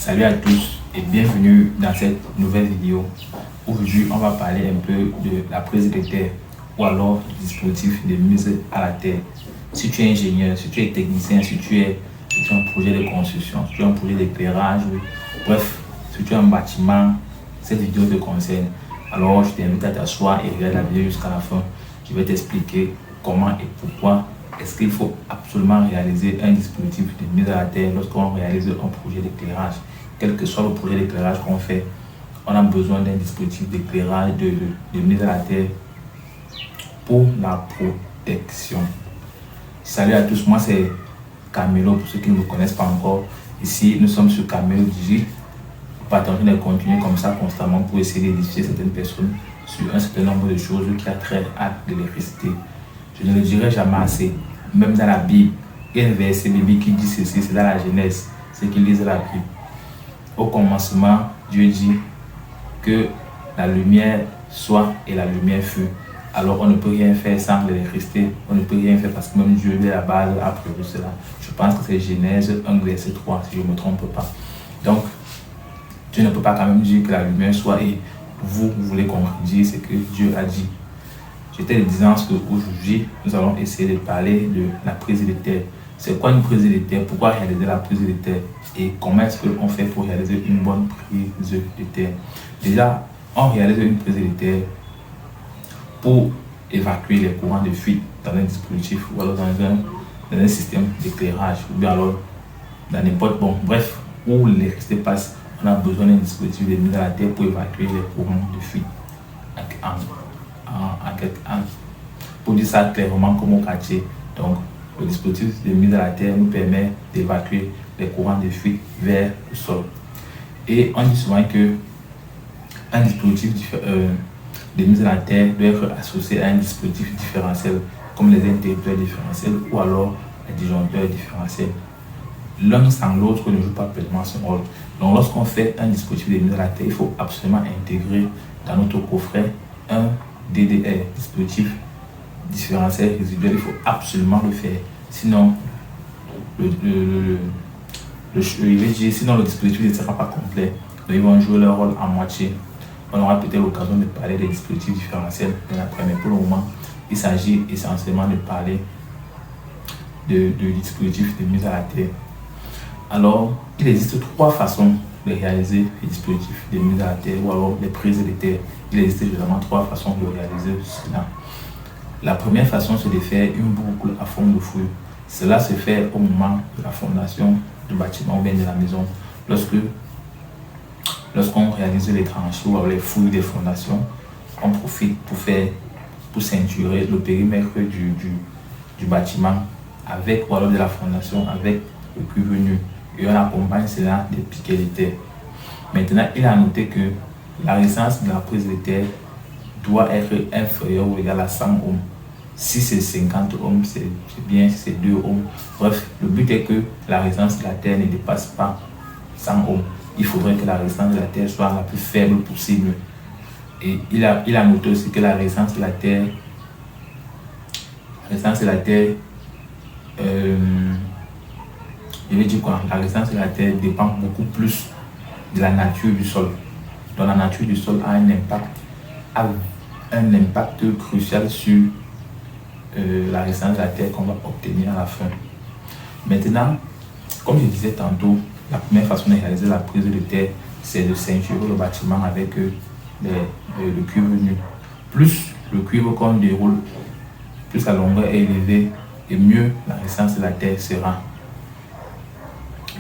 Salut à tous et bienvenue dans cette nouvelle vidéo. Aujourd'hui, on va parler un peu de la prise de terre ou alors du dispositif de mise à la terre. Si tu es ingénieur, si tu es technicien, si tu as un projet de construction, si tu as un projet d'éclairage, bref, si tu as un bâtiment, cette vidéo te concerne. Alors, je t'invite à t'asseoir et regarder la vidéo jusqu'à la fin. Je vais t'expliquer comment et pourquoi est-ce qu'il faut absolument réaliser un dispositif de mise à la terre lorsqu'on réalise un projet d'éclairage. Quel que soit le projet d'éclairage qu'on fait, on a besoin d'un dispositif d'éclairage, de mise à la terre pour la protection. Salut à tous, moi c'est Camilo, pour ceux qui ne me connaissent pas encore. Ici, nous sommes sur Camilo Digi. Nous partageons des contenus comme ça constamment pour essayer d'édifier certaines personnes sur un certain nombre de choses qui a trait à l'électricité. Je ne le dirai jamais assez. Même dans la Bible, il y a un verset biblique qui dit ceci, c'est dans la Genèse, c'est qu'ils lisent la Bible. Au commencement, Dieu dit que la lumière soit et la lumière fut. Alors on ne peut rien faire sans l'électricité, on ne peut rien faire parce que même Dieu dès la base a prévu cela. Je pense que c'est Genèse 1 verset 3 si je ne me trompe pas. Donc Dieu ne peut pas quand même dire que la lumière soit et vous voulez contredire ce que Dieu a dit. J'étais disant qu'aujourd'hui, nous allons essayer de parler de la prise de terre. C'est quoi une prise de terre? Pourquoi réaliser la prise de terre? Et comment est-ce qu'on fait pour réaliser une bonne prise de terre? Déjà, on réalise une prise de terre pour évacuer les courants de fuite dans un dispositif ou alors dans un système d'éclairage ou bien alors dans n'importe bref, où l'électricité passe, on a besoin d'un dispositif de mise à la terre pour évacuer les courants de fuite. Pour dire ça clairement comme au quartier. Donc, le dispositif de mise à la terre nous permet d'évacuer les courants de fuite vers le sol. Et on dit souvent que un dispositif de mise à la terre doit être associé à un dispositif différentiel, comme les interrupteurs différentiels ou alors les disjoncteurs différentiels. L'un sans l'autre ne joue pas pleinement son rôle. Donc, lorsqu'on fait un dispositif de mise à la terre, il faut absolument intégrer dans notre coffret un DDR, dispositif différentiel résiduel. Il faut absolument le faire. Sinon, sinon le dispositif ne sera pas complet. Donc, ils vont jouer leur rôle à moitié. On aura peut-être l'occasion de parler des dispositifs différentiels. Mais pour le moment, il s'agit essentiellement de parler de dispositifs de mise à la terre. Alors, il existe trois façons de réaliser les dispositifs de mise à la terre ou alors les prises de terre. Il existe généralement trois façons de réaliser cela. La première façon, c'est de faire une boucle à forme de fouille. Cela se fait au moment de la fondation du bâtiment ou bien de la maison. Lorsqu'on réalise les tranchées ou les fouilles des fondations, on profite pour ceinturer le périmètre du bâtiment avec ou alors de la fondation avec le cuivre nu. Et on accompagne cela des piquets de terre. Maintenant, il a noté que la résistance de la prise de terre doit être inférieure ou égale à 100 ohms. Si c'est 50 ohms, c'est bien, si c'est 2 ohms. Bref, le but est que la résistance de la terre ne dépasse pas 100 ohms. Il faudrait que la résistance de la terre soit la plus faible possible. Et il a noté aussi que la résistance de la terre, je vais dire quoi? La résistance de la terre dépend beaucoup plus de la nature du sol. Donc la nature du sol a un impact crucial sur la résistance de la terre qu'on va obtenir à la fin. Maintenant, comme je disais tantôt, la première façon de réaliser la prise de terre, c'est de ceinturer le bâtiment avec le cuivre nu. Plus le cuivre qu'on déroule, plus la longueur est élevée et mieux la résistance de la terre sera.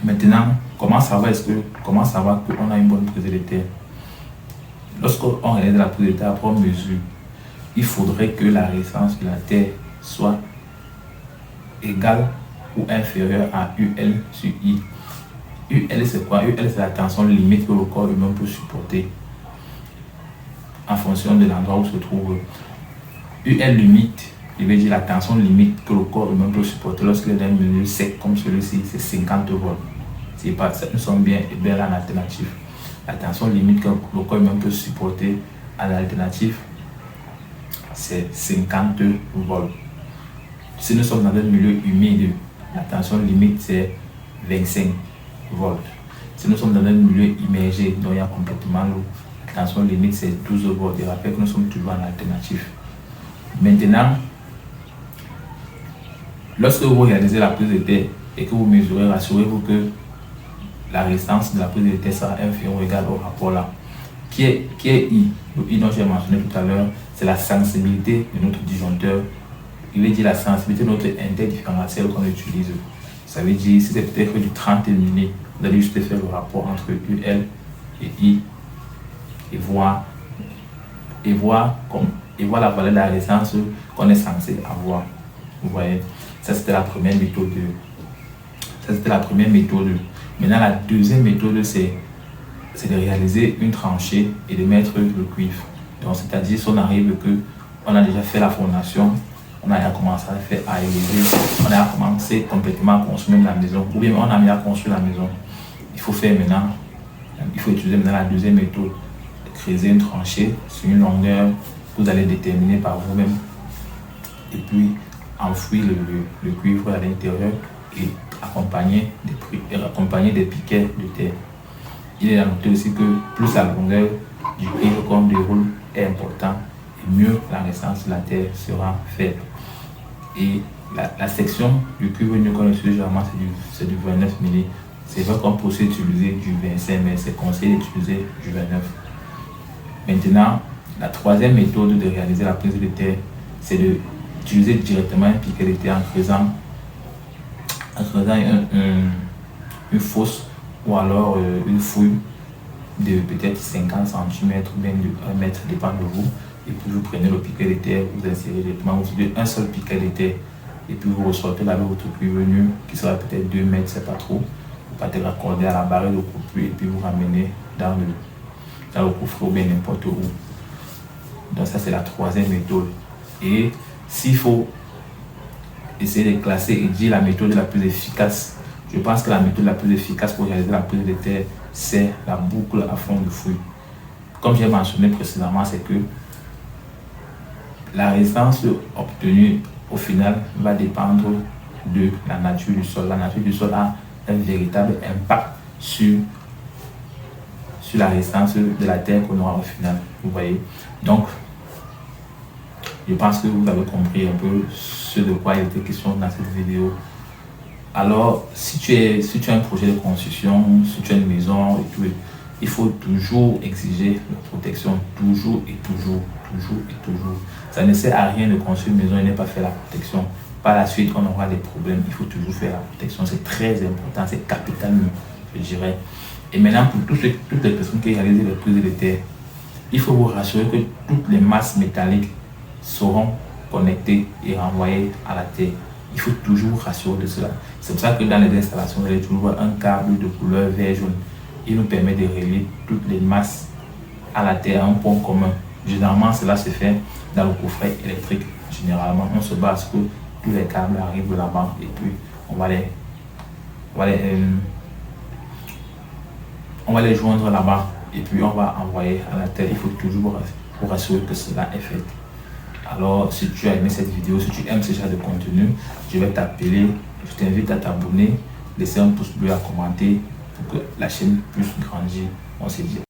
Maintenant, comment savoir qu'on a une bonne prise de terre? Lorsqu'on réalise la prise de terre à première mesure, il faudrait que la résistance de la terre soit égale ou inférieure à UL sur I. UL c'est quoi? UL c'est la tension limite que le corps humain peut supporter en fonction de l'endroit où se trouve. UL limite, je vais dire la tension limite que le corps humain peut supporter lorsqu'il est dans un milieu sec comme celui-ci, c'est 50 volts. Nous sommes bien là en alternative. La tension limite que le corps humain peut supporter à l'alternative, c'est 50 volts. Si nous sommes dans un milieu humide, la tension limite c'est 25 volts. Si nous sommes dans un milieu immergé, dont il y a complètement l'eau, la tension limite c'est 12 volts. Je rappelle que nous sommes toujours en alternatif. Maintenant, lorsque vous réalisez la prise de terre et que vous mesurez, rassurez-vous que la résistance de la prise de terre sera inférieure ou égale au rapport là. Qui est I? Le I dont j'ai mentionné tout à l'heure, c'est la sensibilité de notre disjoncteur. Il veut dire la sensibilité de notre interdifférentiel qu'on utilise. Ça veut dire, si c'est peut-être du 30 mm, vous allez juste faire le rapport entre UL et I et voir la valeur de la résistance qu'on est censé avoir. Vous voyez, ça c'était la première méthode. Maintenant, la deuxième méthode, c'est de réaliser une tranchée et de mettre le cuivre. Donc, c'est-à-dire, si on arrive que on a déjà fait la fondation, on a commencé à élever, on a commencé complètement à construire la maison, ou bien on a mis à construire la maison. Il faut utiliser maintenant la deuxième méthode, de creuser une tranchée sur une longueur que vous allez déterminer par vous-même, et puis enfouir le cuivre à l'intérieur et accompagner des piquets de terre. Il est à noter aussi que plus la longueur du cuivre qu'on déroule est importante, et mieux la résistance de la terre sera faible. Et la section du cuivre qu'on utilise généralement, c'est du 29 mm. C'est vrai qu'on peut aussi utiliser du 25, mais c'est conseillé d'utiliser du 29. Maintenant, la troisième méthode de réaliser la prise de terre, c'est d'utiliser directement un piquet de terre en creusant une fosse ou alors une fouille de peut-être 50 cm ou bien de 1 mètre, dépend de vous. Et puis vous prenez le piquet de terre, vous insérez directement, vous utilisez un seul piquet de terre et puis vous ressortez là avec votre cuivre nu qui sera peut-être 2 mètres, c'est pas trop. Vous partez raccorder à la barre de coupure et puis vous ramenez dans le coffre ou bien n'importe où. Donc ça c'est la troisième méthode. Et s'il faut essayer de classer et dire la méthode la plus efficace, je pense que la méthode la plus efficace pour réaliser la prise de terre, c'est la boucle à fond de fouille. Comme j'ai mentionné précédemment, c'est que la résistance obtenue au final va dépendre de la nature du sol. La nature du sol a un véritable impact sur la résistance de la terre qu'on aura au final. Vous voyez. Donc, je pense que vous avez compris un peu ce de quoi il était question dans cette vidéo. Alors, si tu as un projet de construction, si tu as une maison et tout, il faut toujours exiger la protection, toujours et toujours. Ça ne sert à rien de construire une maison et ne pas faire la protection. Par la suite, on aura des problèmes. Il faut toujours faire la protection. C'est très important, c'est capital, je dirais. Et maintenant, pour toutes les personnes qui réalisent les prises de terre, il faut vous rassurer que toutes les masses métalliques seront connectées et renvoyées à la terre. Il faut toujours rassurer de cela. C'est pour ça que dans les installations, vous allez toujours voir un câble de couleur vert jaune. Il nous permet de relier toutes les masses à la terre à un point commun. Généralement, cela se fait dans le coffret électrique. Généralement, on se base que tous les câbles arrivent de là-bas et puis on va les joindre là-bas et puis on va envoyer à la terre. Il faut toujours vous rassurer que cela est fait. Alors, si tu as aimé cette vidéo, si tu aimes ce genre de contenu, je vais t'appeler, je t'invite à t'abonner, laisser un pouce bleu à commenter pour que la chaîne puisse grandir. On se dit.